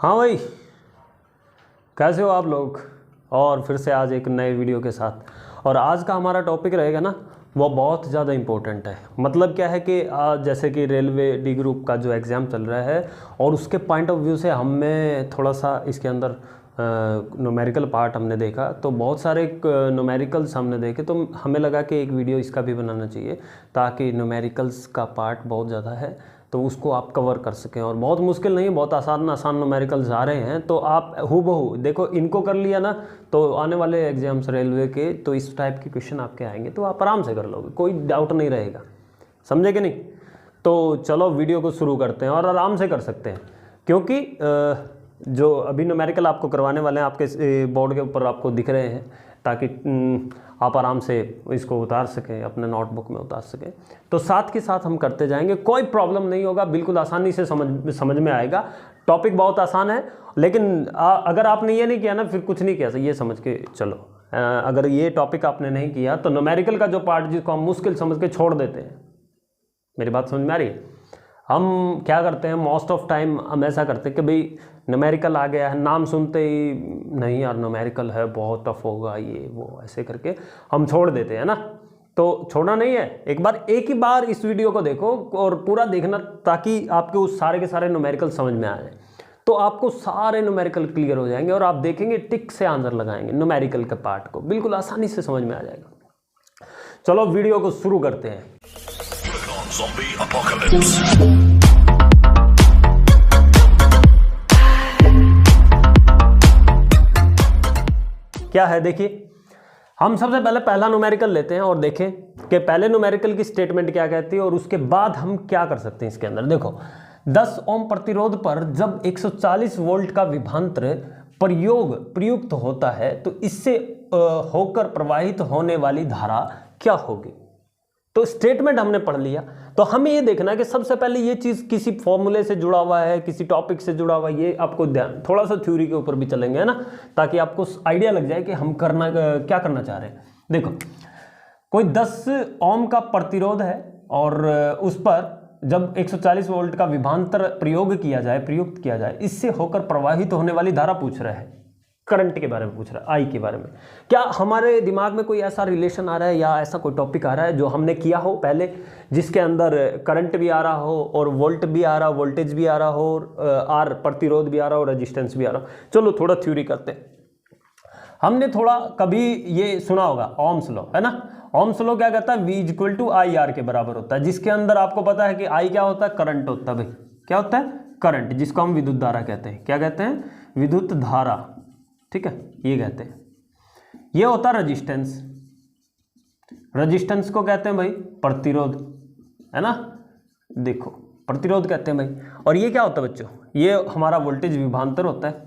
हाँ भाई, कैसे हो आप लोग। और फिर से आज एक नए वीडियो के साथ। और आज का हमारा टॉपिक रहेगा ना, वो बहुत ज़्यादा इम्पोर्टेंट है। मतलब क्या है कि जैसे कि रेलवे डी ग्रुप का जो एग्ज़ाम चल रहा है और उसके पॉइंट ऑफ व्यू से हमें थोड़ा सा इसके अंदर न्यूमेरिकल पार्ट हमने देखा, तो बहुत सारे न्यूमेरिकल्स हमने देखे, तो हमें लगा कि एक वीडियो इसका भी बनाना चाहिए ताकि न्यूमेरिकल्स का पार्ट बहुत ज़्यादा है तो उसको आप कवर कर सकें। और बहुत मुश्किल नहीं, बहुत आसान आसान न्यूमेरिकल्स आ रहे हैं, तो आप हूबहू देखो, इनको कर लिया ना तो आने वाले एग्जाम्स रेलवे के तो इस टाइप के क्वेश्चन आपके आएंगे, तो आप आराम से कर लोगे, कोई डाउट नहीं रहेगा। समझे कि नहीं? तो चलो वीडियो को शुरू करते हैं और आराम से कर सकते हैं, क्योंकि जो अभी न्यूमेरिकल आपको करवाने वाले हैं आपके बोर्ड के ऊपर आपको दिख रहे हैं, ताकि आप आराम से इसको उतार सकें, अपने नोटबुक में उतार सकें। तो साथ के साथ हम करते जाएंगे, कोई प्रॉब्लम नहीं होगा, बिल्कुल आसानी से समझ में आएगा। टॉपिक बहुत आसान है, लेकिन अगर आपने ये नहीं किया ना, फिर कुछ नहीं किया, ये समझ के चलो। अगर ये टॉपिक आपने नहीं किया तो न्यूमेरिकल का जो पार्ट जिसको हम मुश्किल समझ के छोड़ देते हैं, मेरी बात समझ में आ रही है? हम क्या करते हैं, मोस्ट ऑफ टाइम हम ऐसा करते हैं कि भाई न्यूमेरिकल आ गया है, नाम सुनते ही नहीं यार न्यूमेरिकल है, बहुत टफ होगा ये वो, ऐसे करके हम छोड़ देते हैं ना। तो छोड़ना नहीं है, एक ही बार इस वीडियो को देखो और पूरा देखना, ताकि आपके उस सारे के सारे न्यूमेरिकल समझ में आ जाए। तो आपको सारे न्यूमेरिकल क्लियर हो जाएंगे और आप देखेंगे टिक से आंसर लगाएंगे न्यूमेरिकल के पार्ट को, बिल्कुल आसानी से समझ में आ जाएगा। चलो वीडियो को शुरू करते हैं। Zombie apocalypse. क्या है देखिए, हम सबसे पहले पहला न्यूमेरिकल लेते हैं और देखें कि पहले न्यूमेरिकल की स्टेटमेंट क्या कहती है और उसके बाद हम क्या कर सकते हैं इसके अंदर। देखो, 10 ओम प्रतिरोध पर जब 140 वोल्ट का विभवांतर प्रयुक्त होता है तो इससे होकर प्रवाहित होने वाली धारा क्या होगी। तो स्टेटमेंट हमने पढ़ लिया, तो हमें ये देखना है कि सबसे पहले ये चीज़ किसी फॉर्मूले से जुड़ा हुआ है, किसी टॉपिक से जुड़ा हुआ है, ये आपको ध्यान, थोड़ा सा थ्योरी के ऊपर भी चलेंगे, है ना, ताकि आपको आइडिया लग जाए कि हम क्या करना चाह रहे हैं। देखो, कोई 10 ओम का प्रतिरोध है और उस पर जब 140 वोल्ट का विभवांतर प्रयुक्त किया जाए, इससे होकर प्रवाहित होने वाली धारा पूछ रहा है, करंट के बारे में पूछ रहा है, आई के बारे में। क्या हमारे दिमाग में कोई ऐसा रिलेशन आ रहा है या ऐसा कोई टॉपिक आ रहा है जो हमने किया हो पहले, जिसके अंदर करंट भी आ रहा हो और वोल्ट भी आ रहा हो, वोल्टेज भी आ रहा हो और आर प्रतिरोध भी आ रहा हो, रेजिस्टेंस भी आ रहा हो। चलो थोड़ा थ्योरी करते हैं। हमने थोड़ा कभी ये सुना होगा ओम्स लॉ, है ना। ओम्स लॉ क्या कहता है, V = IR के बराबर होता है, जिसके अंदर आपको पता है कि I क्या होता है, करंट होता है। भाई क्या होता है, करंट, जिसको हम विद्युत धारा कहते हैं। क्या कहते हैं, विद्युत धारा, ठीक है, ये कहते हैं। ये होता है रेजिस्टेंस, रेजिस्टेंस को कहते हैं भाई प्रतिरोध, है ना। देखो, प्रतिरोध कहते हैं भाई। और ये क्या होता है बच्चों, ये हमारा वोल्टेज विभवांतर होता है।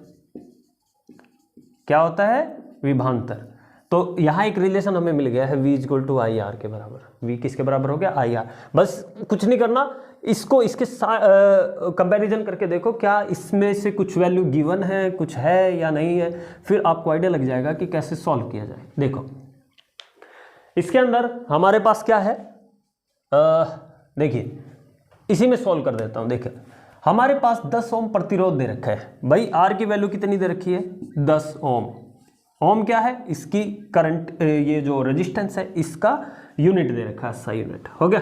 क्या होता है, विभवांतर। तो यहाँ एक रिलेशन हमें मिल गया है, V = IR के बराबर। V किसके बराबर हो गया, IR। बस कुछ नहीं करना, इसको इसके कंपैरिजन करके देखो, क्या इसमें से कुछ वैल्यू गिवन है, कुछ है या नहीं है, फिर आपको आइडिया लग जाएगा कि कैसे सॉल्व किया जाए। देखो, इसके अंदर हमारे पास क्या है, देखिए इसी में सॉल्व कर देता हूँ। देखिए, हमारे पास 10 ओम प्रतिरोध दे रखा है भाई, R की वैल्यू कितनी दे रखी है, 10 ओम। ओम क्या है, इसकी करंट, ये जो रेजिस्टेंस है इसका यूनिट दे रखा है, SI यूनिट हो गया।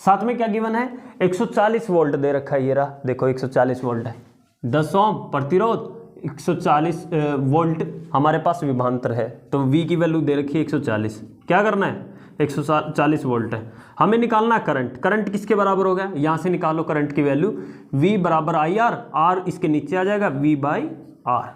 साथ में क्या गिवन है, 140 वोल्ट दे रखा है, ये रहा, देखो 140 वोल्ट है, 10 ओम प्रतिरोध, 140 वोल्ट हमारे पास विभवांतर है, तो V की वैल्यू दे रखी है 140। क्या करना है, 140 वोल्ट है, हमें निकालना करंट। करंट किसके बराबर हो गया, यहाँ से निकालो करंट की वैल्यू, V = IR, R इसके नीचे आ जाएगा, V/R,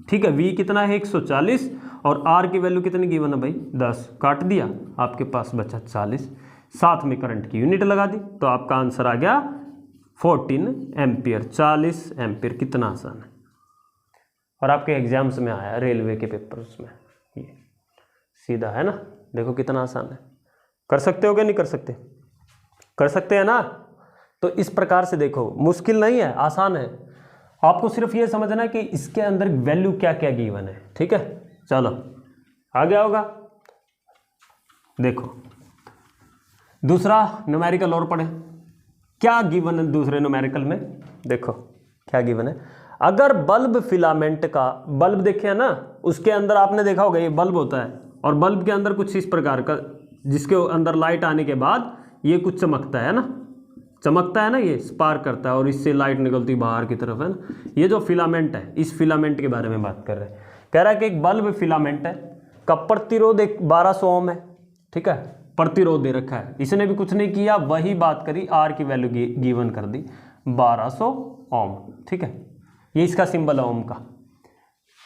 ठीक है। V कितना है, 140, और R की वैल्यू कितनी गिवन है भाई, 10, काट दिया, आपके पास बचा 40, साथ में करंट की यूनिट लगा दी, तो आपका आंसर आ गया 14 एम्पियर। 40 एम्पियर, कितना आसान है। और आपके एग्जाम्स में आया, रेलवे के पेपर्स में, ये सीधा है ना। देखो कितना आसान है, कर सकते हो क्या, नहीं कर सकते, कर सकते हैं ना। तो इस प्रकार से देखो, मुश्किल नहीं है, आसान है। आपको सिर्फ ये समझना है कि इसके अंदर वैल्यू क्या क्या गिवन है, ठीक है। चलो आ गया होगा। देखो दूसरा न्यूमेरिकल और पढ़े, क्या गिवन है दूसरे न्यूमेरिकल में। देखो क्या गिवन है, अगर बल्ब फिलामेंट का, बल्ब देखे है ना, उसके अंदर आपने देखा होगा ये बल्ब होता है, और बल्ब के अंदर कुछ इस प्रकार का, जिसके अंदर लाइट आने के बाद ये कुछ चमकता है ना, चमकता है ना, ये स्पार्क करता है और इससे लाइट निकलती बाहर की तरफ है ना। ये जो फिलामेंट है, इस फिलामेंट के बारे में बात कर रहे हैं। कह रहा है कि एक बल्ब फिलामेंट है का प्रतिरोध एक 1200 ओम है, ठीक है, प्रतिरोध दे रखा है, इसने भी कुछ नहीं किया, वही बात करी, आर की वैल्यू गिवन कर दी 1200 ओम, ठीक है। ये इसका सिंबल है ओम का,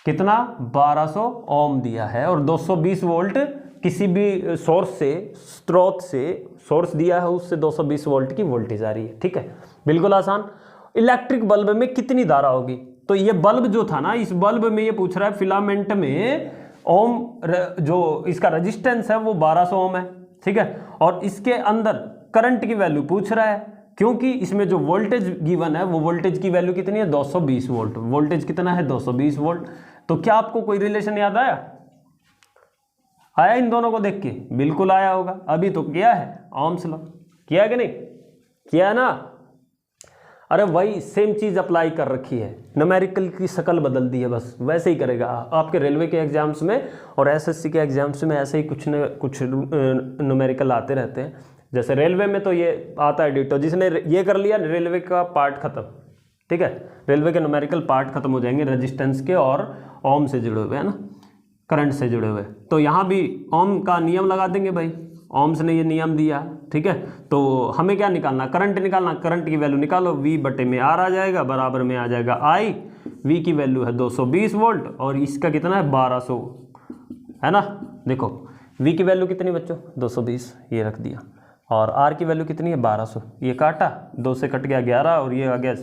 कितना 1200 ओम दिया है, और 220 वोल्ट किसी भी सोर्स से, स्रोत से सोर्स दिया है, उससे 220 वोल्ट की वोल्टेज आ रही है, ठीक है, बिल्कुल आसान। इलेक्ट्रिक बल्ब में कितनी धारा होगी, तो ये बल्ब जो था ना, इस बल्ब में ये पूछ रहा है फिलामेंट में ओम, जो इसका रेजिस्टेंस है वो 1200 ओम है, ठीक है, और इसके अंदर करंट की वैल्यू पूछ रहा है, क्योंकि इसमें जो वोल्टेज गिवन है वो वोल्टेज की वैल्यू कितनी है 220 वोल्ट, वोल्टेज कितना है 220 वोल्ट। तो क्या आपको कोई रिलेशन याद आया? आया इन दोनों को देख के? बिल्कुल आया होगा, अभी तो किया है ओम्स लॉ, किया कि नहीं किया है ना? अरे वही सेम चीज अप्लाई कर रखी है, न्यूमेरिकल की शक्ल बदल दी है, बस वैसे ही करेगा आपके रेलवे के एग्जाम्स में और एसएससी के एग्जाम्स में, ऐसे ही कुछ न कुछ न्यूमेरिकल आते रहते हैं। जैसे रेलवे में तो ये आता है डिटो, जिसने ये कर लिया रेलवे का पार्ट खत्म, ठीक है, रेलवे के न्यूमेरिकल पार्ट खत्म हो जाएंगे रेजिस्टेंस के और ओम से जुड़े हुए, है ना, करंट से जुड़े हुए। तो यहाँ भी ओम का नियम लगा देंगे भाई, ओम्स ने ये नियम दिया, ठीक है। तो हमें क्या निकालना, करंट निकालना, करंट की वैल्यू निकालो, V बटे में R आ जाएगा, बराबर में आ जाएगा I, V की वैल्यू है 220 वोल्ट और इसका कितना है 1200, है ना। देखो V की वैल्यू कितनी बच्चों 220, ये रख दिया, और R की वैल्यू कितनी है 1200, ये काटा, 2 से कट गया 11 और ये आ गया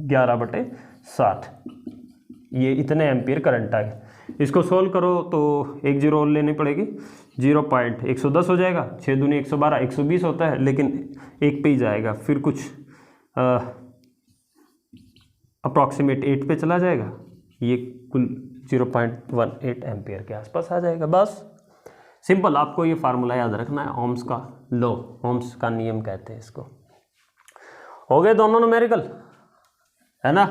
11/60, ये इतने एम्पियर करंट आ गए। इसको सोल्व करो तो एक जीरो और लेनी पड़ेगी, 0.110 हो जाएगा, 6 दूनी 112, 120 होता है, लेकिन एक पे ही जाएगा, फिर कुछ अप्रॉक्सीमेट 8 पे चला जाएगा, ये कुल 0.18 एम्पियर के आसपास आ जाएगा। बस सिंपल, आपको ये फार्मूला याद रखना है, ओम्स का लॉ, ओम्स का नियम कहते हैं इसको। हो गए दोनों न्यूमेरिकल, है ना,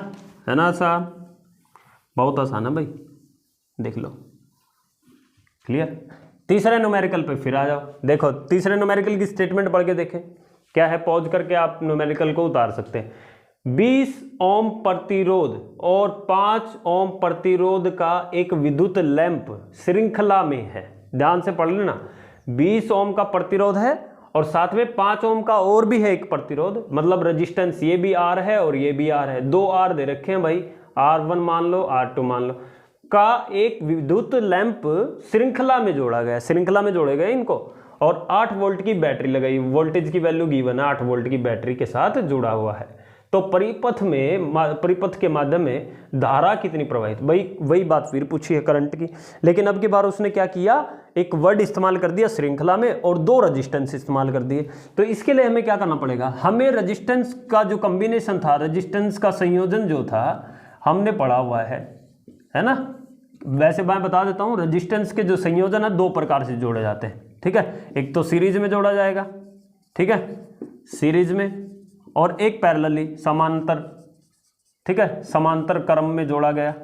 है ना आसान, बहुत आसान है भाई, देख लो, क्लियर। तीसरे न्यूमेरिकल पे फिर आ जाओ। देखो तीसरे न्यूमेरिकल की स्टेटमेंट पढ़ के देखें क्या है, पॉज करके आप न्यूमेरिकल को उतार सकते हैं। 20 ओम प्रतिरोध और 5 ओम प्रतिरोध का एक विद्युत लैंप श्रृंखला में है, ध्यान से पढ़ लेना। 20 ओम का प्रतिरोध है और साथ में 5 ओम का और भी है एक प्रतिरोध, मतलब रेजिस्टेंस, ये भी R है और ये भी R है, 2 R दे रखे हैं भाई, R1 मान लो, R2 मान लो, का एक विद्युत लैंप श्रृंखला में जोड़ा गया, श्रृंखला में जोड़े गए इनको, और 8 वोल्ट की बैटरी लगाई, वोल्टेज की वैल्यू गिवन है, 8 वोल्ट की बैटरी के साथ जुड़ा हुआ है। तो परिपथ के माध्यम में धारा कितनी प्रवाहित, वही बात फिर पूछी है करंट की, लेकिन अब की बार उसने क्या किया, एक वर्ड इस्तेमाल कर दिया श्रृंखला में और 2 रेजिस्टेंस इस्तेमाल कर दिए। तो इसके लिए हमें क्या करना पड़ेगा, हमें रेजिस्टेंस का जो कॉम्बिनेशन था, रेजिस्टेंस का संयोजन जो था हमने पढ़ा हुआ है ना। वैसे मैं बता देता हूं, रेजिस्टेंस के जो संयोजन है 2 प्रकार से जोड़े जाते हैं, ठीक है। एक तो सीरीज में जोड़ा जाएगा, ठीक है, सीरीज में, और एक पैरेलली समांतर, ठीक है, समांतर क्रम में जोड़ा गया,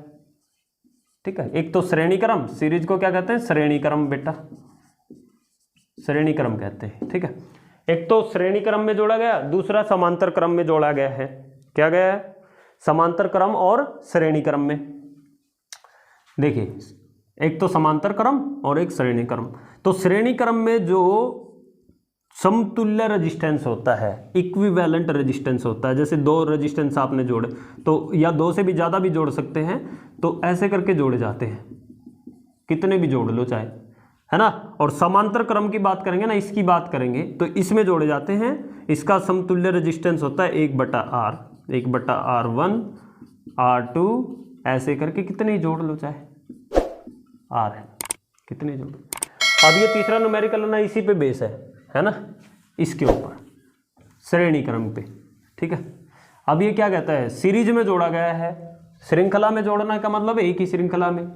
ठीक है। एक तो श्रेणी क्रम, सीरीज को क्या कहते हैं, श्रेणी क्रम बेटा, श्रेणी क्रम कहते हैं, ठीक है। एक तो श्रेणी क्रम में जोड़ा गया, दूसरा समांतर क्रम में जोड़ा गया है, क्या गया है, समांतर क्रम और श्रेणी क्रम में। देखिए एक तो समांतर क्रम और एक श्रेणी क्रम। तो श्रेणी क्रम में जो समतुल्य रेजिस्टेंस होता है, इक्विवेलेंट रेजिस्टेंस होता है, जैसे 2 रेजिस्टेंस आपने जोड़े तो, या 2 से भी ज़्यादा भी जोड़ सकते हैं, तो ऐसे करके जोड़े जाते हैं, कितने भी जोड़ लो चाहे, है ना। और समांतर क्रम की बात करेंगे ना, इसकी बात करेंगे तो इसमें जोड़े जाते हैं, इसका समतुल्य रेजिस्टेंस होता है 1/R, 1/R1, R2, ऐसे करके कितने ही जोड़ लो चाहे, R है, कितने जोड़। अब ये तीसरा न्यूमेरिकल ना इसी पे बेस है ना, इसके ऊपर श्रेणी क्रम पे, ठीक है। अब ये क्या कहता है, सीरीज में जोड़ा गया है, श्रृंखला में जोड़ना का मतलब एक ही श्रृंखला में।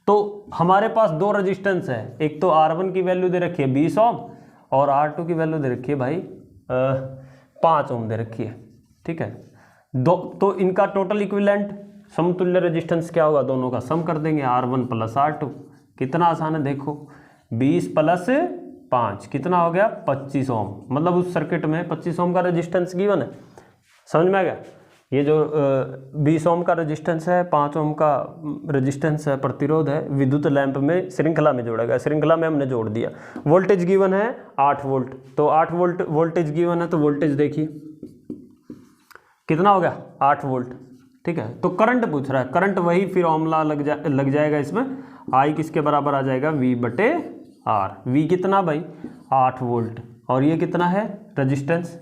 तो हमारे पास 2 रेजिस्टेंस है, एक तो R1 की वैल्यू दे रखी है 20 ओम और R2 की वैल्यू दे रखी है भाई 5 ओम दे रखी है, ठीक है। तो इनका टोटल इक्विवेलेंट समतुल्य रेजिस्टेंस क्या होगा, दोनों का सम कर देंगे, R1 + R2। कितना आसान है, देखो 20 + 5 कितना हो गया 25 ओम। मतलब उस सर्किट में 25 ओम का रेजिस्टेंस गिवन है, समझ में आ गया। ये जो 20 ओम का रेजिस्टेंस है, 5 ओम का रेजिस्टेंस है, प्रतिरोध है, विद्युत लैंप में श्रृंखला में जोड़ा गया, श्रृंखला में हमने जोड़ दिया। वोल्टेज गिवन है 8 वोल्ट, तो 8 वोल्ट वोल्टेज गिवन है, तो वोल्टेज देखिए कितना हो गया 8 वोल्ट, ठीक है। तो करंट पूछ रहा है, करंट वही फिर ओमला लग जाएगा इसमें, आई किसके बराबर आ जाएगा V/R। V कितना भाई 8 वोल्ट, और ये कितना है रेजिस्टेंस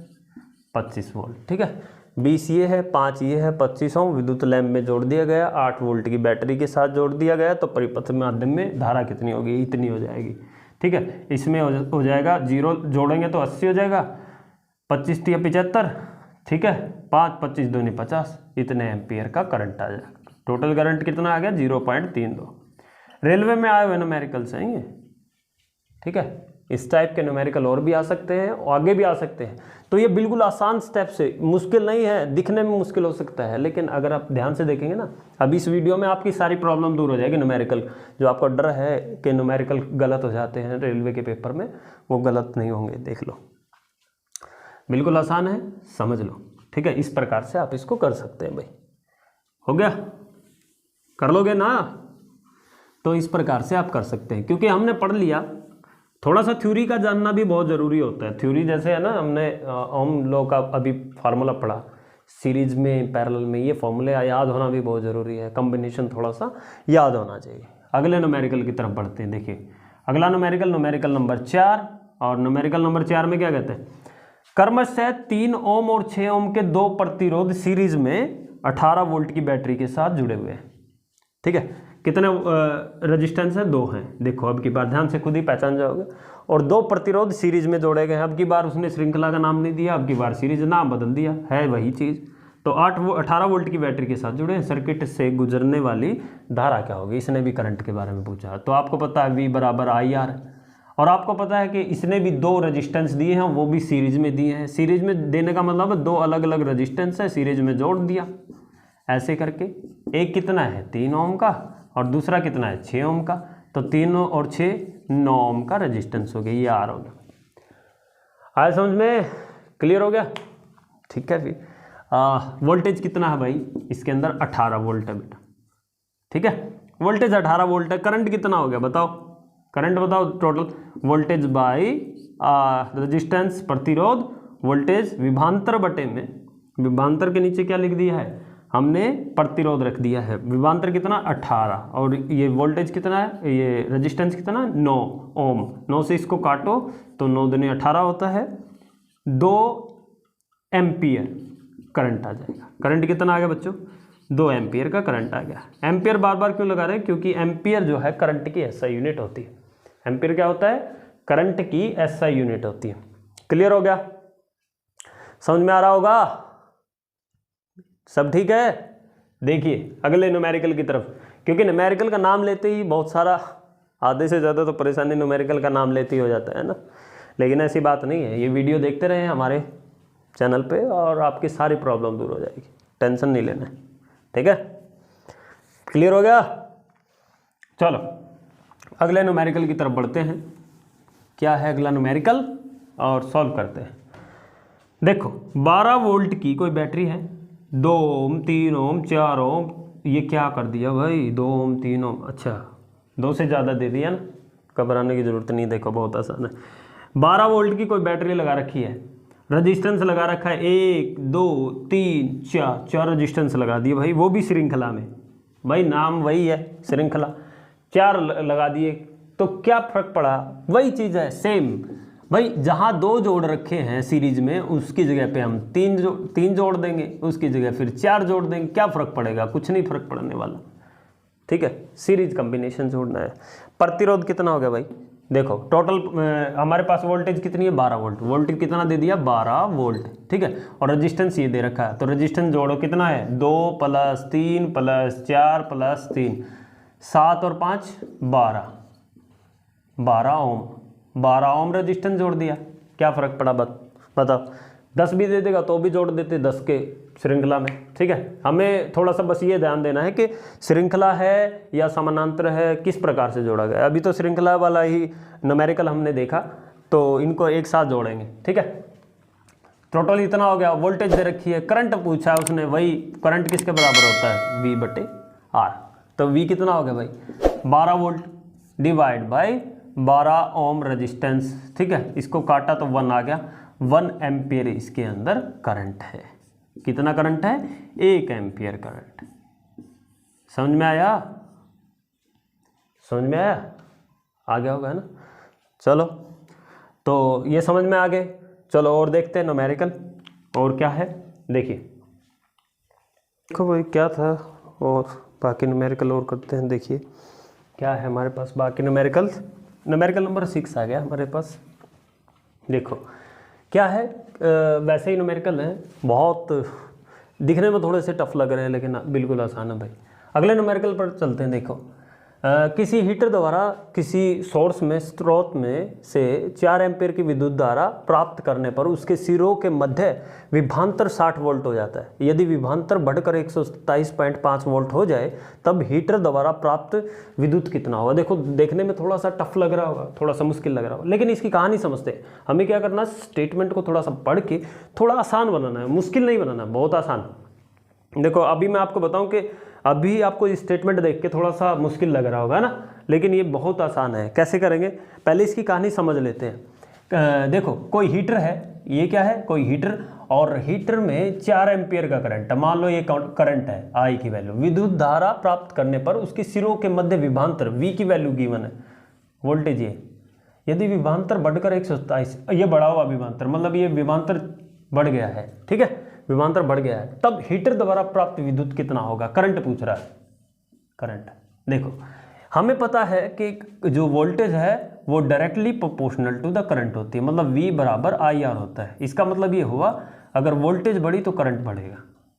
25 वोल्ट, ठीक है। 20 ये है, 5 ये है, 25 ओम विद्युत लैंप में जोड़ दिया गया, 8 वोल्ट की बैटरी के साथ जोड़ दिया गया। तो परिपथ माध्यम में धारा कितनी होगी, इतनी हो जाएगी, ठीक है। इसमें हो जाएगा 0 जोड़ेंगे तो 80 हो जाएगा, 25 × 75, ठीक है, 5 25 दूनी 50, इतने एम्पियर का करंट आ जाएगा। टोटल करंट कितना आ गया 0.32। रेलवे में आए हुए न्यूमेरिकल से ही है, ठीक है। इस टाइप के न्यूमेरिकल और भी आ सकते हैं, आगे भी आ सकते हैं। तो ये बिल्कुल आसान स्टेप से, मुश्किल नहीं है, दिखने में मुश्किल हो सकता है, लेकिन अगर आप ध्यान से देखेंगे ना, अभी इस वीडियो में आपकी सारी प्रॉब्लम दूर हो जाएगी। न्यूमेरिकल जो आपको डर है कि न्यूमेरिकल गलत हो जाते हैं रेलवे के पेपर में, वो गलत नहीं होंगे, देख लो, बिल्कुल आसान है, समझ लो, ठीक है। इस प्रकार से आप इसको कर सकते हैं भाई, हो गया, कर लोगे ना। तो इस प्रकार से आप कर सकते हैं, क्योंकि हमने पढ़ लिया। थोड़ा सा थ्योरी का जानना भी बहुत ज़रूरी होता है। थ्योरी जैसे है ना, हमने ओम लॉ का अभी फार्मूला पढ़ा, सीरीज में पैरेलल में, ये फॉर्मूले याद होना भी बहुत ज़रूरी है, कॉम्बिनेशन थोड़ा सा याद होना चाहिए। अगले न्यूमेरिकल की तरफ बढ़ते हैं। देखिए अगला न्यूमेरिकल नंबर 4, और न्यूमेरिकल नंबर 4 में क्या कहते हैं, क्रमशः 3 ओम और 6 ओम के 2 प्रतिरोध सीरीज में 18 वोल्ट की बैटरी के साथ जुड़े हुए हैं, ठीक है। कितने रेजिस्टेंस है, 2 हैं। देखो अब की बार ध्यान से खुद ही पहचान जाओगे। और 2 प्रतिरोध सीरीज में जोड़े गए हैं। अब की बार उसने श्रृंखला का नाम नहीं दिया, अब की बार सीरीज नाम बदल दिया, है वही चीज़। तो 18 वोल्ट की बैटरी के साथ जुड़े हैं। सर्किट से गुजरने वाली धारा क्या होगी, इसने भी करंट के बारे में पूछा। तो आपको पता है V = IR, और आपको पता है कि इसने भी 2 रेजिस्टेंस दिए हैं, वो भी सीरीज में दिए हैं। सीरीज में देने का मतलब है 2 अलग अलग रेजिस्टेंस है, सीरीज में जोड़ दिया ऐसे करके। एक कितना है 3 ओम का, और दूसरा कितना है 6 ओम का। तो 3 और 6 9 ओम का रेजिस्टेंस हो गया, ये R हो गया। आया समझ में, क्लियर हो गया, ठीक है। फिर वोल्टेज कितना है भाई, इसके अंदर 18 वोल्ट है बेटा, ठीक है। वोल्टेज 18 वोल्ट है। करंट कितना हो गया बताओ, करंट बताओ टोटल। वोल्टेज बाई रेजिस्टेंस प्रतिरोध, वोल्टेज विभांतर बटे में, विभांतर के नीचे क्या लिख दिया है हमने, प्रतिरोध रख दिया है। विभांतर कितना 18, और ये वोल्टेज कितना है, ये रेजिस्टेंस कितना 9 ओम। 9 से इसको काटो तो 9 दूनी 18 होता है, 2 एम्पियर करंट आ जाएगा। करंट कितना आ गया बच्चों, 2 एम्पियर का करंट आ गया। एम्पियर बार बार क्यों लगा रहे हैं, क्योंकि एम्पियर जो है करंट की SI यूनिट होती है। एम्पियर क्या होता है, करंट की SI यूनिट होती है। क्लियर हो गया, समझ में आ रहा होगा, सब ठीक है। देखिए अगले न्यूमेरिकल की तरफ, क्योंकि न्यूमेरिकल का नाम लेते ही बहुत सारा, आधे से ज़्यादा तो परेशानी न्यूमेरिकल का नाम लेते ही हो जाता है ना, लेकिन ऐसी बात नहीं है। ये वीडियो देखते रहे हमारे चैनल पे और आपकी सारी प्रॉब्लम दूर हो जाएगी, टेंशन नहीं लेना है, ठीक है। क्लियर हो गया, चलो अगले न्यूमेरिकल की तरफ बढ़ते हैं। क्या है अगला न्यूमेरिकल, और सॉल्व करते हैं। देखो 12 वोल्ट की कोई बैटरी है, 2 ओम 3 ओम 4 ओम, ये क्या कर दिया भाई 2 ओम 3 ओम, अच्छा 2 से ज़्यादा दे दिया ना, घबराने की ज़रूरत नहीं, देखो बहुत आसान है। 12 वोल्ट की कोई बैटरी लगा रखी है, रजिस्टेंस लगा रखा है 1 2 3 4 रजिस्टेंस लगा दिए भाई, वो भी श्रृंखला में, भाई नाम वही है श्रृंखला, 4 लगा दिए। तो क्या फ़र्क पड़ा, वही चीज़ है सेम भाई। जहाँ 2 जोड़ रखे हैं सीरीज में, उसकी जगह पे हम 3 जोड़ देंगे, उसकी जगह फिर 4 जोड़ देंगे, क्या फ़र्क पड़ेगा, कुछ नहीं फ़र्क पड़ने वाला, ठीक है। सीरीज कॉम्बिनेशन जोड़ना है। प्रतिरोध कितना हो गया भाई, देखो टोटल हमारे पास वोल्टेज कितनी है 12 वोल्ट, वोल्टेज कितना दे दिया 12 वोल्ट, ठीक है। और रेजिस्टेंस ये दे रखा है, तो रेजिस्टेंस जोड़ो कितना है 2 + 3 + 4 + 3 7 और 5 12 ओम, 12 ओम रेजिस्टेंस जोड़ दिया, क्या फ़र्क पड़ा बताओ। 10 भी दे देगा तो भी जोड़ देते, 10 के श्रृंखला में, ठीक है। हमें थोड़ा सा बस ये ध्यान देना है कि श्रृंखला है या समानांतर है, किस प्रकार से जोड़ा गया। अभी तो श्रृंखला वाला ही न्यूमेरिकल हमने देखा, तो इनको एक साथ जोड़ेंगे, ठीक है। टोटल इतना हो गया। वोल्टेज दे रखी है, करंट पूछा है उसने, वही करंट किसके बराबर होता है, V/R। तो V कितना हो गया भाई, 12 volt divide by 12 ohm resistance, ठीक है। इसको काटा तो 1 आ गया। 1 एम्पियर इसके अंदर करंट है। कितना करंट है, 1 एम्पियर करंट। समझ में आया, समझ में आया, आ गया होगा ना। चलो, तो ये समझ में आ गए। चलो और देखते हैं न्यूमेरिकल और क्या है, देखिए। देखो भाई क्या था, और बाकी न्यूमेरिकल और करते हैं। देखिए क्या है हमारे पास बाकी न्यूमेरिकल। न्यूमेरिकल नंबर 6 आ गया हमारे पास। देखो क्या है, वैसे ही न्यूमेरिकल है, बहुत दिखने में थोड़े से टफ लग रहे हैं, लेकिन बिल्कुल आसान है भाई। अगले न्यूमेरिकल पर चलते हैं। देखो किसी हीटर द्वारा किसी सोर्स में, स्रोत में से 4 एम्पीयर की विद्युत धारा प्राप्त करने पर उसके सिरों के मध्य विभवांतर 60 वोल्ट हो जाता है। यदि विभवांतर बढ़कर 127.5 वोल्ट हो जाए तब हीटर द्वारा प्राप्त विद्युत कितना होगा। देखो देखने में थोड़ा सा टफ लग रहा होगा, थोड़ा सा मुश्किल लग रहा होगा, लेकिन इसकी कहानी समझते। हमें क्या करना, स्टेटमेंट को थोड़ा सा पढ़ के थोड़ा आसान बनाना है, मुश्किल नहीं बनाना है, बहुत आसान। देखो अभी मैं आपको बताऊं कि अभी आपको स्टेटमेंट देख के थोड़ा सा मुश्किल लग रहा होगा ना, लेकिन ये बहुत आसान है। कैसे करेंगे, पहले इसकी कहानी समझ लेते हैं। देखो कोई हीटर है, ये क्या है, कोई हीटर, और हीटर में 4 एम्पियर का करंट है। मान लो ये करंट है, आई की वैल्यू। विद्युत धारा प्राप्त करने पर उसकी सिरों के मध्य विभवांतर, वी की वैल्यू गिवन है, वोल्टेज ये। यदि विभवांतर बढ़कर 127, ये बढ़ा हुआ विभवांतर, मतलब ये विभवांतर बढ़ गया है, ठीक है, विभवांतर बढ़ गया है, तब हीटर द्वारा प्राप्त विद्युत कितना होगा। करंट पूछ रहा है, करंट। देखो हमें पता है कि जो वोल्टेज है वो directly proportional to the current होती है, मतलब V बराबर IR होता है। इसका मतलब ये हुआ अगर वोल्टेज बढ़ी तो करंट बढ़ेगा।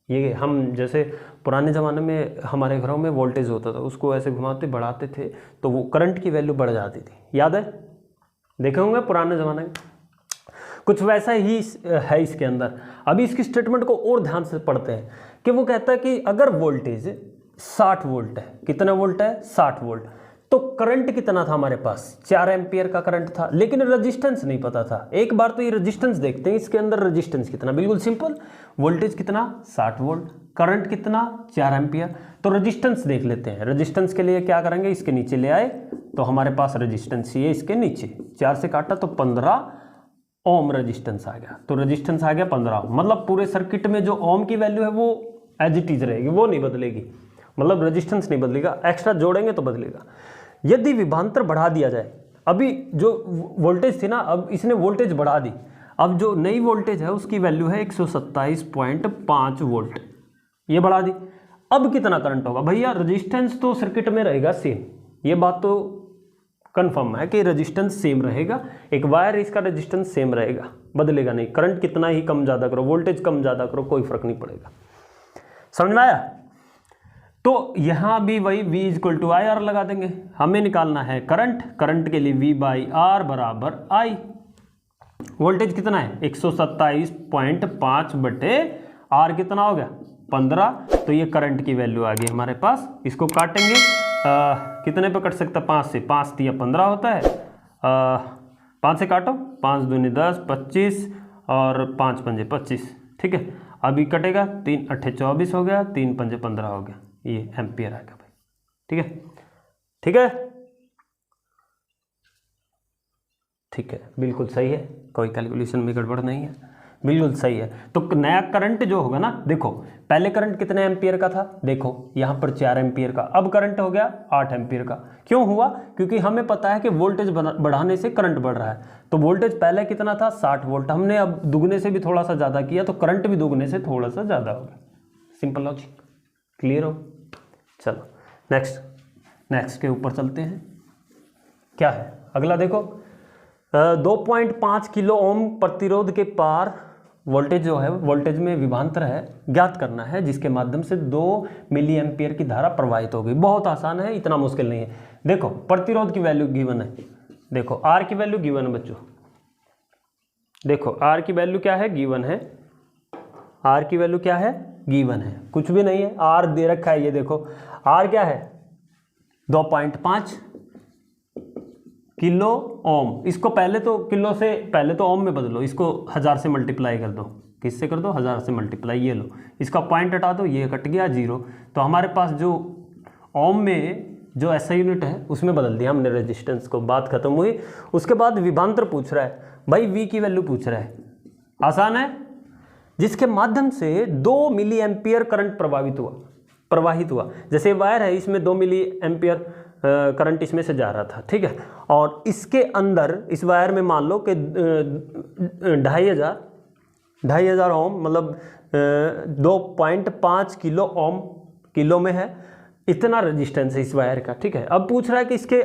ये हम जैसे पुराने ज़माने में हमारे घरों में वोल्टेज होता था, उसको ऐसे घुमाते बढ़ाते थे तो वो करंट की वैल्यू बढ़ जाती थी, याद है, देखे होंगे पुराने ज़माने में। कुछ वैसा ही है इसके अंदर। अभी इसकी स्टेटमेंट को और ध्यान से पढ़ते हैं कि वो कहता है कि अगर वोल्टेज 60 वोल्ट है, कितना वोल्ट है, 60 वोल्ट, तो करंट कितना था हमारे पास, 4 एम्पियर का करंट था, लेकिन रेजिस्टेंस नहीं पता था। एक बार तो ये रेजिस्टेंस देखते हैं, इसके अंदर रेजिस्टेंस कितना, बिल्कुल सिंपल, वोल्टेज कितना 60 वोल्ट, करंट कितना 4 एम्पियर, तो रेजिस्टेंस देख लेते हैं। रेजिस्टेंस के लिए क्या करेंगे, इसके नीचे ले आए तो हमारे पास रेजिस्टेंस ये इसके नीचे 4 से काटा तो 15 ओम रेजिस्टेंस आ गया। तो रेजिस्टेंस आ गया 15 ओम, मतलब पूरे सर्किट में जो ओम की वैल्यू है वो एज इट इज रहेगी, वो नहीं बदलेगी, मतलब रेजिस्टेंस नहीं बदलेगा, एक्स्ट्रा जोड़ेंगे तो बदलेगा। यदि विभवांतर बढ़ा दिया जाए, अभी जो वोल्टेज थी ना, अब इसने वोल्टेज बढ़ा दी, अब जो नई वोल्टेज है उसकी वैल्यू है 127.5 वोल्ट, ये बढ़ा दी। अब कितना करंट होगा भैया, रेजिस्टेंस तो सर्किट में रहेगा सेम, ये बात तो कंफर्म है कि रेजिस्टेंस सेम रहेगा, एक वायर इसका रेजिस्टेंस सेम रहेगा, बदलेगा नहीं। करंट कितना ही कम ज़्यादा करो, वोल्टेज कम ज़्यादा करो, कोई फर्क नहीं पड़ेगा। समझ में आया। तो यहाँ भी वही V = IR लगा देंगे। हमें निकालना है करंट, करंट के लिए V/R बराबर I। वोल्टेज कितना है 127.5 बटे R कितना हो गया 15, तो ये करंट की वैल्यू आ गई हमारे पास। इसको काटेंगे कितने पे कट सकता है, 5 से, 5 × 15 होता है, 5 से काटो, 5 दूनी 10, 25 और 5 पंजे 25, ठीक है। अभी कटेगा 3 × 8 = 24 हो गया, 3 पंजे 15 हो गया, ये एम्पियर आ गया भाई, ठीक है, ठीक है, ठीक है, बिल्कुल सही है, कोई कैलकुलेशन में गड़बड़ नहीं है, बिल्कुल सही है। तो नया करंट जो होगा ना, देखो पहले करंट कितने एम्पियर का था, देखो यहाँ पर 4 एम्पियर का, अब करंट हो गया 8 एम्पियर का। क्यों हुआ, क्योंकि हमें पता है कि वोल्टेज बढ़ाने से करंट बढ़ रहा है। तो वोल्टेज पहले कितना था 60 वोल्ट, हमने अब दुगने से भी थोड़ा सा ज़्यादा किया, तो करंट भी दुगने से थोड़ा सा ज़्यादा होगा। सिंपल लॉजिक, क्लियर हो। चलो नेक्स्ट के ऊपर चलते हैं। क्या है अगला, देखो 2.5 किलो ओम प्रतिरोध के पार वोल्टेज जो है, वोल्टेज में विभवांतर है, ज्ञात करना है, जिसके माध्यम से 2 मिली एम्पियर की धारा प्रवाहित होगी। बहुत आसान है, इतना मुश्किल नहीं है। देखो प्रतिरोध की वैल्यू गिवन है, देखो R की वैल्यू गिवन है बच्चों, देखो R की वैल्यू क्या है, गिवन है, R की वैल्यू क्या है गिवन है, कुछ भी नहीं है। आर दे रखा है, ये देखो आर क्या है 2.5 किलो ओम। इसको पहले तो किलो से पहले तो ओम में बदलो, इसको 1000 से मल्टीप्लाई कर दो। किससे कर दो? 1000 से मल्टीप्लाई। ये लो, इसका पॉइंट हटा दो, ये कट गया 0। तो हमारे पास जो ओम में जो ऐसा यूनिट है उसमें बदल दिया हमने रेजिस्टेंस को, बात खत्म हुई। उसके बाद विभवांतर पूछ रहा है भाई, वी की वैल्यू पूछ रहा है। आसान है, जिसके माध्यम से 2 मिली एम्पियर करंट प्रवाहित हुआ। जैसे वायर है, इसमें 2 मिली एम्पियर करंट इसमें से जा रहा था, ठीक है। और इसके अंदर इस वायर में मान लो कि 2500 ओम, मतलब 2.5 किलो ओम, किलो में है, इतना रेजिस्टेंस है इस वायर का, ठीक है। अब पूछ रहा है कि इसके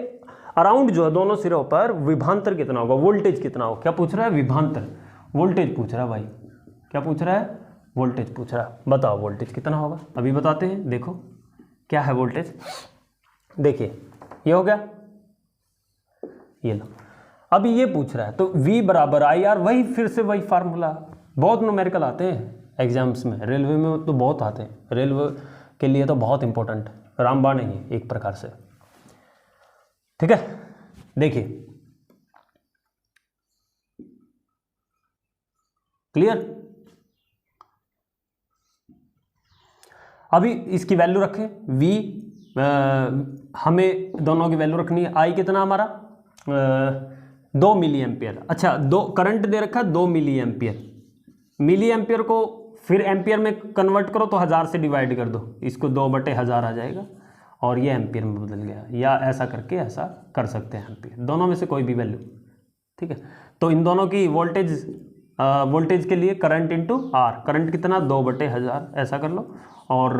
अराउंड जो है दोनों सिरों पर विभवांतर कितना होगा, वोल्टेज कितना होगा। क्या पूछ रहा है? विभवांतर, वोल्टेज पूछ रहा है भाई। क्या पूछ रहा है? वोल्टेज पूछ रहा है। बताओ वोल्टेज कितना होगा, अभी बताते हैं। देखो क्या है वोल्टेज, देखिए ये हो गया, ये लो। अभी ये पूछ रहा है तो V बराबर IR, वही फिर से वही फार्मूला। बहुत न्यूमेरिकल आते हैं एग्जाम्स में, रेलवे में तो बहुत आते हैं, रेलवे के लिए तो बहुत इंपॉर्टेंट, रामबाण है ये एक प्रकार से, ठीक है। देखिए क्लियर। अभी इसकी वैल्यू रखें V, हमें दोनों की वैल्यू रखनी है। I कितना हमारा 2 मिली एम्पियर। अच्छा, दो करंट दे रखा है 2 मिली एम्पियर। मिली एम्पियर को फिर एम्पियर में कन्वर्ट करो तो 1000 से डिवाइड कर दो, इसको 2/1000 आ जाएगा और ये एम्पियर में बदल गया। या ऐसा करके ऐसा कर सकते हैं एम्पियर, दोनों में से कोई भी वैल्यू, ठीक है। तो इन दोनों की वोल्टेज के लिए करंट इंटू आर, करंट कितना 2/1000 ऐसा कर लो। और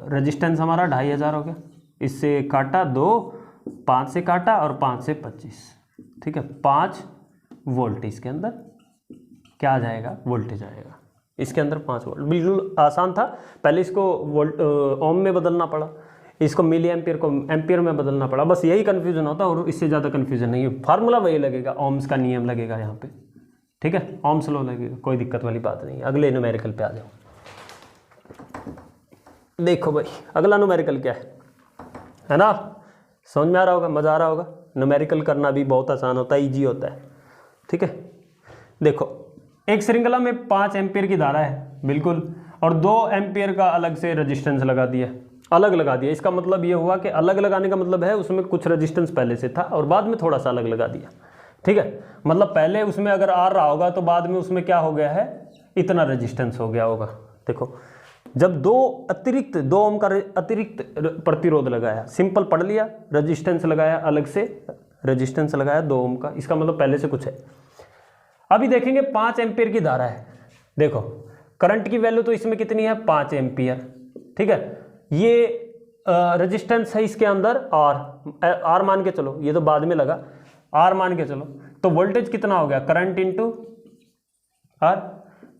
रेजिस्टेंस हमारा 2500 हो गया। इससे काटा 2, 5 से काटा और 5 से 25, ठीक है। 5 वोल्ट इसके अंदर क्या आ जाएगा? वोल्टेज आएगा इसके अंदर 5 वोल्ट। बिल्कुल आसान था, पहले इसको वोल्ट ओम में बदलना पड़ा, इसको मिली एम्पियर को एम्पियर में बदलना पड़ा, बस यही कन्फ्यूजन होता है और इससे ज़्यादा कन्फ्यूजन नहीं है। फार्मूला वही लगेगा, ओम्स का नियम लगेगा यहाँ पे, ठीक है, ओम्स लॉ लगेगा, कोई दिक्कत वाली बात नहीं है। अगले न्यूमेरिकल पे आ जाओ। देखो भाई अगला न्यूमेरिकल क्या है ना, समझ में आ रहा होगा, मज़ा आ रहा होगा। न्यूमेरिकल करना भी बहुत आसान होता है, ईजी होता है, ठीक है। देखो एक श्रृंखला में 5 एम्पियर की धारा है बिल्कुल, और 2 एम्पियर का अलग से रेजिस्टेंस लगा दिया, अलग लगा दिया। इसका मतलब ये हुआ कि अलग लगाने का मतलब है उसमें कुछ रेजिस्टेंस पहले से था और बाद में थोड़ा सा अलग लगा दिया, ठीक है। मतलब पहले उसमें अगर आर रहा होगा तो बाद में उसमें क्या हो गया है, इतना रेजिस्टेंस हो गया होगा। देखो जब 2 ओम का अतिरिक्त प्रतिरोध लगाया, सिंपल पढ़ लिया, रेजिस्टेंस लगाया, अलग से रेजिस्टेंस लगाया 2 ओम का, इसका मतलब पहले से कुछ है। अभी देखेंगे 5 एम्पियर की धारा है। देखो करंट की वैल्यू तो इसमें कितनी है, 5 एम्पियर, ठीक है। ये रेजिस्टेंस है इसके अंदर आर मान के चलो, ये तो बाद में लगा, आर मान के चलो। तो वोल्टेज कितना हो गया, करंट इंटू आर,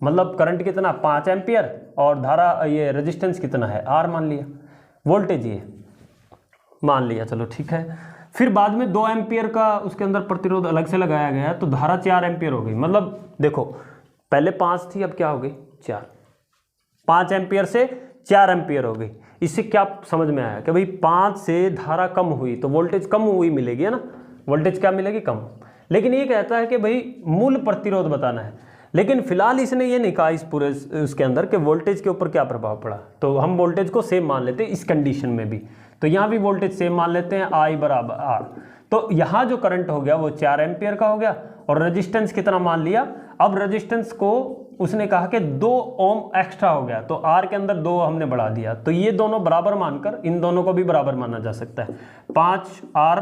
मतलब करंट कितना 5 एम्पियर और धारा ये रेजिस्टेंस कितना है, आर मान लिया, वोल्टेज ये मान लिया, चलो ठीक है। फिर बाद में 2 एम्पियर का उसके अंदर प्रतिरोध अलग से लगाया गया तो धारा 4 एम्पियर हो गई। मतलब देखो पहले 5 थी, अब क्या हो गई 4, 5 एम्पियर से 4 एम्पियर हो गई। इससे क्या समझ में आया कि भाई 5 से धारा कम हुई तो वोल्टेज कम हुई मिलेगी, है ना, वोल्टेज क्या मिलेगी, कम। लेकिन ये कहता है कि भाई मूल प्रतिरोध बताना है, लेकिन फिलहाल इसने ये नहीं कहा इस पूरे उसके अंदर कि वोल्टेज के ऊपर क्या प्रभाव पड़ा। तो हम वोल्टेज को सेम मान लेते हैं इस कंडीशन में भी, तो यहाँ भी वोल्टेज सेम मान लेते हैं, I बराबर R। तो यहाँ जो करंट हो गया वो 4 एम्पियर का हो गया और रेजिस्टेंस कितना मान लिया। अब रेजिस्टेंस को उसने कहा कि 2 ओम एक्स्ट्रा हो गया, तो R के अंदर 2 हमने बढ़ा दिया, तो ये दोनों बराबर मानकर इन दोनों को भी बराबर माना जा सकता है। 5R,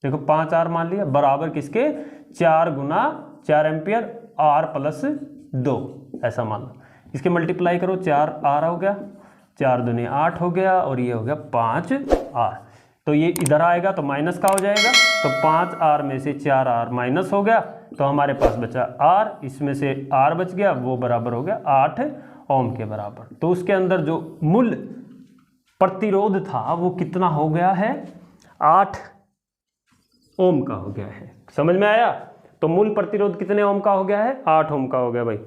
देखो 5R मान लिया बराबर किसके, 4 गुना 4 एम्पियर R प्लस 2, ऐसा मान लो। इसके मल्टीप्लाई करो, 4R हो गया, 4 दूनी 8 हो गया और ये हो गया 5R। तो ये इधर आएगा तो माइनस का हो जाएगा, तो 5R में से 4R माइनस हो गया तो हमारे पास बचा R, इसमें से R बच गया, वो बराबर हो गया 8 ओम के बराबर। तो उसके अंदर जो मूल प्रतिरोध था वो कितना हो गया है, 8 ओम का हो गया है। समझ में आया। तो मूल प्रतिरोध कितने ओम का हो गया है, 8 ओम का हो गया भाई।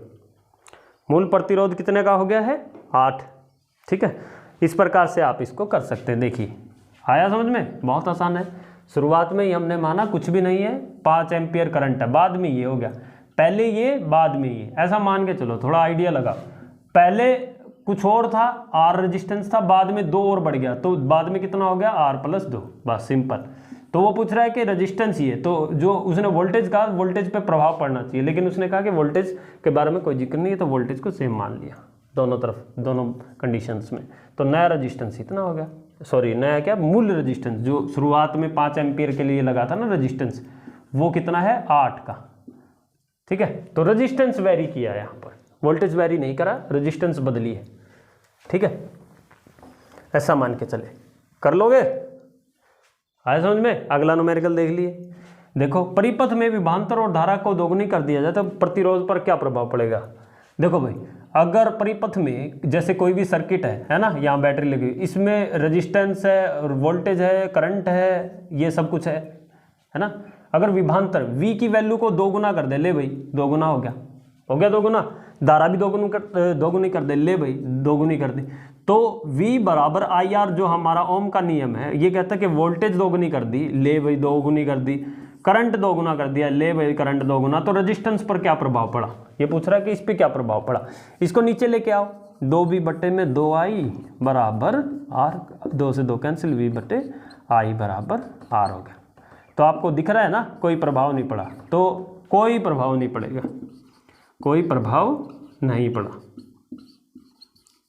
मूल प्रतिरोध कितने का हो गया है, 8। ठीक है, इस प्रकार से आप इसको कर सकते हैं। देखिए आया समझ में, बहुत आसान है। शुरुआत में ही हमने माना कुछ भी नहीं है, 5 एम्पियर करंट है, बाद में ये हो गया, पहले ये बाद में ये, ऐसा मान के चलो, थोड़ा आइडिया लगा। पहले कुछ और था, R रेजिस्टेंस था, बाद में 2 और बढ़ गया, तो बाद में कितना हो गया, R+2, बस सिंपल। तो वो पूछ रहा है कि रेजिस्टेंस ही है, तो जो उसने वोल्टेज कहा, वोल्टेज पे प्रभाव पड़ना चाहिए, लेकिन उसने कहा कि वोल्टेज के बारे में कोई जिक्र नहीं है, तो वोल्टेज को सेम मान लिया दोनों तरफ, दोनों कंडीशंस में। तो नया रेजिस्टेंस इतना हो गया, सॉरी नया क्या, मूल रेजिस्टेंस जो शुरुआत में 5 एम्पियर के लिए लगा था ना रेजिस्टेंस, वो कितना है, 8 का। ठीक है, तो रेजिस्टेंस वेरी किया यहाँ पर, वोल्टेज वेरी नहीं करा, रेजिस्टेंस बदली है। ठीक है, ऐसा मान के चले, कर लोगे, आया समझ में। अगला न्यूमेरिकल देख लिए। देखो परिपथ में विभवांतर और धारा को दोगुनी कर दिया जाए तो प्रतिरोध पर क्या प्रभाव पड़ेगा। देखो भाई, अगर परिपथ में जैसे कोई भी सर्किट है ना, यहाँ बैटरी लगी हुई, इसमें रेजिस्टेंस है, वोल्टेज है, करंट है, ये सब कुछ है ना। अगर विभवांतर V की वैल्यू को 2 गुना कर दे, ले भाई 2 गुना हो गया 2 गुना, धारा भी 2 गुनी कर दे, ले भाई 2 गुनी कर दी, तो V बराबर IR जो हमारा ओम का नियम है, ये कहता है कि वोल्टेज 2 गुनी कर दी, ले भाई 2 गुनी कर दी, करंट 2 गुना कर दिया, ले भाई करंट 2 गुना, तो रेजिस्टेंस पर क्या प्रभाव पड़ा, ये पूछ रहा है कि इस पे क्या प्रभाव पड़ा। इसको नीचे लेके आओ, 2V/2I बराबर R, 2 से 2 कैंसिल, V/I बराबर R हो गया। तो आपको दिख रहा है ना, कोई प्रभाव नहीं पड़ा, तो कोई प्रभाव नहीं पड़ेगा, कोई प्रभाव नहीं पड़ा,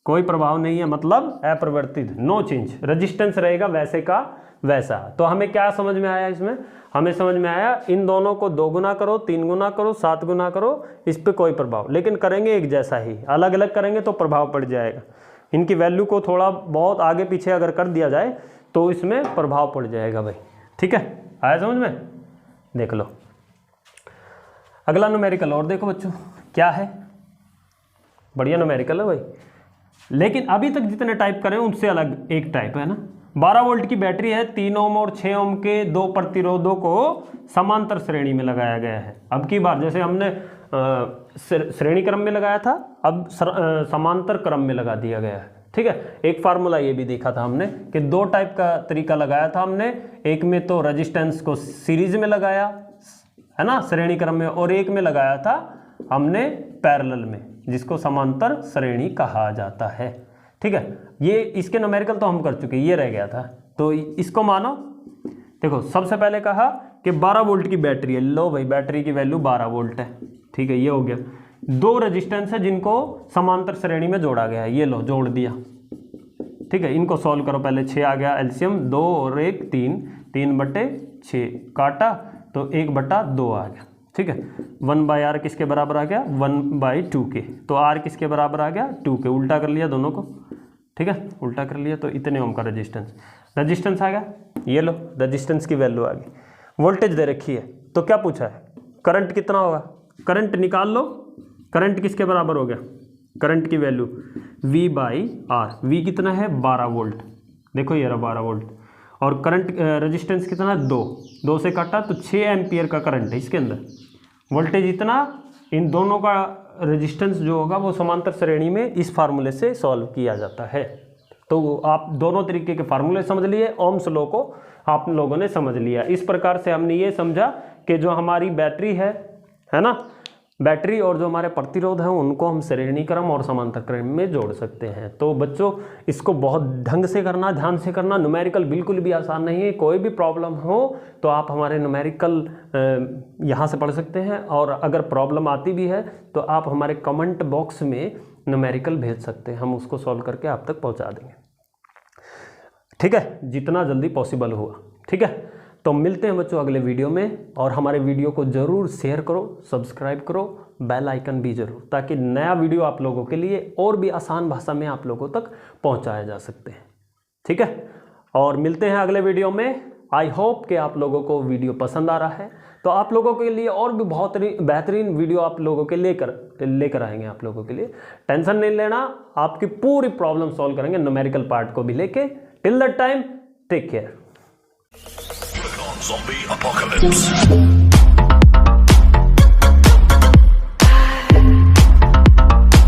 कोई प्रभाव नहीं है, मतलब अपरिवर्तित, नो चेंज, रेजिस्टेंस रहेगा वैसे का वैसा। तो हमें क्या समझ में आया इसमें, हमें समझ में आया इन दोनों को 2 गुना करो, 3 गुना करो, 7 गुना करो, इस पे कोई प्रभाव, लेकिन करेंगे एक जैसा ही, अलग अलग करेंगे तो प्रभाव पड़ जाएगा। इनकी वैल्यू को थोड़ा बहुत आगे पीछे अगर कर दिया जाए तो इसमें प्रभाव पड़ जाएगा भाई। ठीक है, आया समझ में, देख लो अगला न्यूमेरिकल। और देखो बच्चों क्या है, बढ़िया न्यूमेरिकल है भाई, लेकिन अभी तक जितने टाइप करें उनसे अलग एक टाइप है ना। 12 वोल्ट की बैटरी है, 3 ओम और 6 ओम के 2 प्रतिरोधों को समांतर श्रेणी में लगाया गया है। अब की बार जैसे हमने श्रेणी क्रम में लगाया था, अब समांतर क्रम में लगा दिया गया है। ठीक है, एक फार्मूला ये भी देखा था हमने कि 2 टाइप का तरीका लगाया था हमने, एक में तो रेजिस्टेंस को सीरीज में लगाया है ना श्रेणी क्रम में, और एक में लगाया था हमने पैरेलल में, जिसको समांतर श्रेणी कहा जाता है। ठीक है, ये इसके न्यूमेरिकल तो हम कर चुके, ये रह गया था, तो इसको मानो। देखो सबसे पहले कहा कि 12 वोल्ट की बैटरी है, लो भाई बैटरी की वैल्यू 12 वोल्ट है। ठीक है, ये हो गया। 2 रेजिस्टेंस है जिनको समांतर श्रेणी में जोड़ा गया है, ये लो जोड़ दिया। ठीक है, इनको सॉल्व करो, पहले 6 आ गया एलसीएम, 2 और 1 3, 3/6 काटा तो 1/2 आ गया। ठीक है, 1/R किसके बराबर आ गया, 1/2 के, तो R किसके बराबर आ गया, 2 के, उल्टा कर लिया दोनों को। ठीक है, उल्टा कर लिया तो इतने ओम का रेजिस्टेंस आ गया। ये लो रेजिस्टेंस की वैल्यू आ गई, वोल्टेज दे रखी है, तो क्या पूछा है, करंट कितना होगा, करंट निकाल लो। करंट किसके बराबर हो गया, करंट की वैल्यू V/R, V कितना है 12 वोल्ट, देखो ये रहा 12 वोल्ट, और करंट रेजिस्टेंस कितना 2 से काटा तो 6 एम्पियर का करंट है इसके अंदर, वोल्टेज इतना, इन दोनों का रेजिस्टेंस जो होगा वो समांतर श्रेणी में इस फार्मूले से सॉल्व किया जाता है। तो आप दोनों तरीके के फार्मूले समझ लिए, ओम्स लॉ को आप लोगों ने समझ लिया। इस प्रकार से हमने ये समझा कि जो हमारी बैटरी है ना, बैटरी और जो हमारे प्रतिरोध हैं उनको हम श्रेणी क्रम और समांतर क्रम में जोड़ सकते हैं। तो बच्चों इसको बहुत ढंग से करना, ध्यान से करना, न्यूमेरिकल बिल्कुल भी आसान नहीं है। कोई भी प्रॉब्लम हो तो आप हमारे न्यूमेरिकल यहाँ से पढ़ सकते हैं, और अगर प्रॉब्लम आती भी है तो आप हमारे कमेंट बॉक्स में न्यूमेरिकल भेज सकते हैं, हम उसको सॉल्व करके आप तक पहुँचा देंगे। ठीक है, जितना जल्दी पॉसिबल हुआ। ठीक है, तो मिलते हैं बच्चों अगले वीडियो में, और हमारे वीडियो को ज़रूर शेयर करो, सब्सक्राइब करो, बेल आइकन भी ज़रूर, ताकि नया वीडियो आप लोगों के लिए और भी आसान भाषा में आप लोगों तक पहुंचाया जा सकते हैं। ठीक है, और मिलते हैं अगले वीडियो में। आई होप कि आप लोगों को वीडियो पसंद आ रहा है, तो आप लोगों के लिए और भी बहुत बेहतरीन वीडियो आप लोगों के लेकर आएंगे। आप लोगों के लिए टेंशन नहीं लेना, आपकी पूरी प्रॉब्लम सॉल्व करेंगे, न्यूमेरिकल पार्ट को भी लेके। Till that time take care. Zombie apocalypse.